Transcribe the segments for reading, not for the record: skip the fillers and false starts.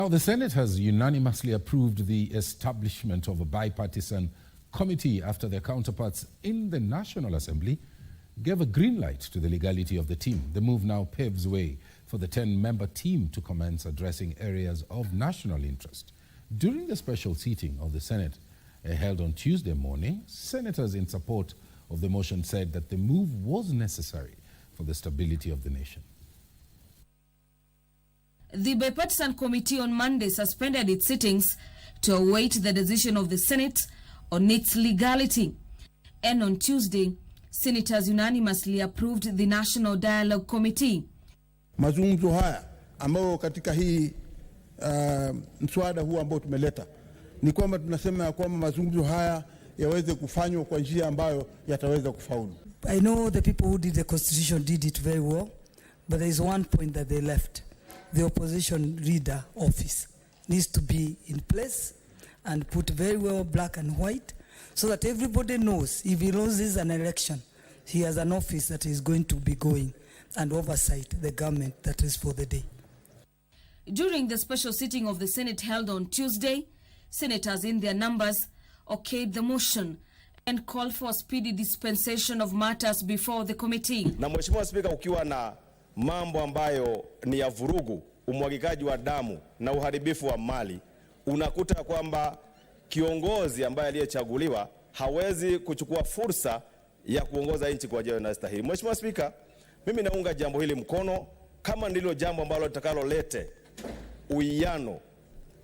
Now, the Senate has unanimously approved the establishment of a bipartisan committee after their counterparts in the National Assembly gave a green light to the legality of the team. The move now paves way for the 10-member team to commence addressing areas of national interest. During the special sitting of the Senate held on Tuesday morning, senators in support of the motion said that the move was necessary for the stability of the nation. The Bi-partisan Committee on Monday suspended its sittings to await the decision of the Senate on its legality. And on Tuesday, senators unanimously approved the National Dialogue Committee. Mazungumzo haya ambao katika hii mswada huu ambao tumeleta ni kwamba tunasema ya kwamba mazungumzo haya yaweze kufanywa kwa njia ambayo yataweza kufaulu. I know the people who did the constitution did it very well, but there is one point that they left. The opposition leader office needs to be in place and put very well black and white so that everybody knows if he loses an election, he has an office that is going to be going and oversight the government that is for the day. During the special sitting of the Senate held on Tuesday, senators in their numbers okayed the motion and called for a speedy dispensation of matters before the committee. Na Mheshimiwa Spika, ukiwa na mambo ambayo ni ya vurugu, umwagikaji wa damu na uharibifu wa mali, unakuta kwamba kiongozi ambaye aliyechaguliwa hawezi kuchukua fursa ya kuongoza nchi kwa njia inayostahili. Mheshimiwa Spika, mimi naunga jambo hili mkono kama ndilo jambo ambalo litakalolete uwiano,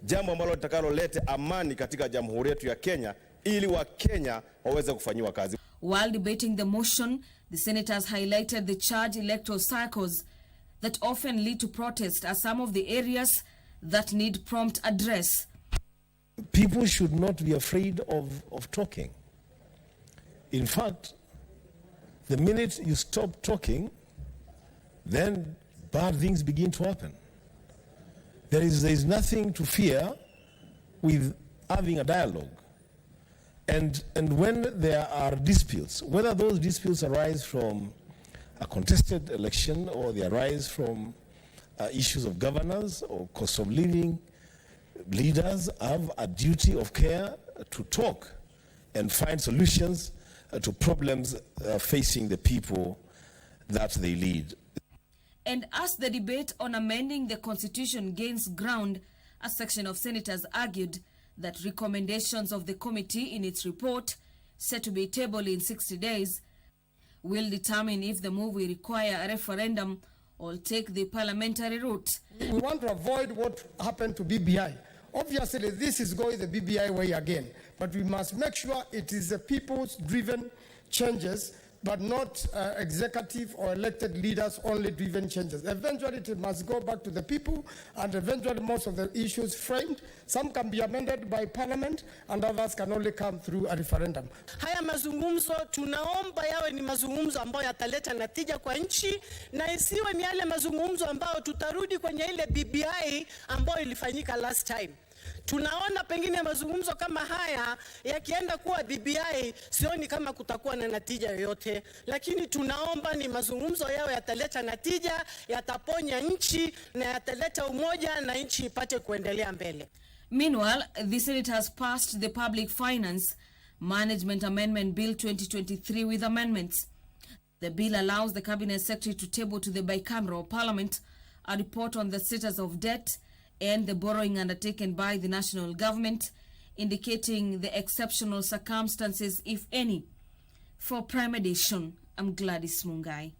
jambo ambalo litakalolete amani katika jamhuri yetu ya Kenya ili wa Kenya waweze kufanyiwa kazi. While debating the motion, the senators highlighted the charged electoral cycles that often lead to protest as some of the areas that need prompt address. People should not be afraid of talking. In fact, the minute you stop talking, then bad things begin to happen. There is nothing to fear with having a dialogue. And when there are disputes, whether those disputes arise from a contested election or they arise from issues of governance or cost of living, leaders have a duty of care to talk and find solutions to problems facing the people that they lead. And as the debate on amending the constitution gains ground, a section of senators argued that recommendations of the committee in its report, set to be tabled in 60 days, will determine if the move will require a referendum or take the parliamentary route. We want to avoid what happened to BBI. Obviously, this is going the BBI way again, but we must make sure it is the people's-driven changes, but not executive or elected leaders only driven changes. Eventually it must go back to the people, and eventually most of the issues framed, some can be amended by parliament and others can only come through a referendum. Haya mazungumzo tunaomba yawe ni mazungumzo ambayo yataleta natija kwa nchi, na isiwe ni yale mazungumzo ambayo tutarudi kwenye ile BBI ambayo ilifanyika last time. Tunaona pengine mazungumzo kama haya yakienda kuwa BBI, sioni kama kutakuwa na natija yoyote, lakini tunaomba ni mazungumzo yao yataleta natija, yataponya nchi na yataleta umoja na nchi ipate kuendelea mbele. Meanwhile, the Senate has passed the Public Finance Management Amendment Bill 2023 with amendments. The bill allows the Cabinet Secretary to table to the bicameral Parliament a report on the status of debt and the borrowing undertaken by the national government, indicating the exceptional circumstances, if any. For Prime Edition, I'm Gladys Mungai.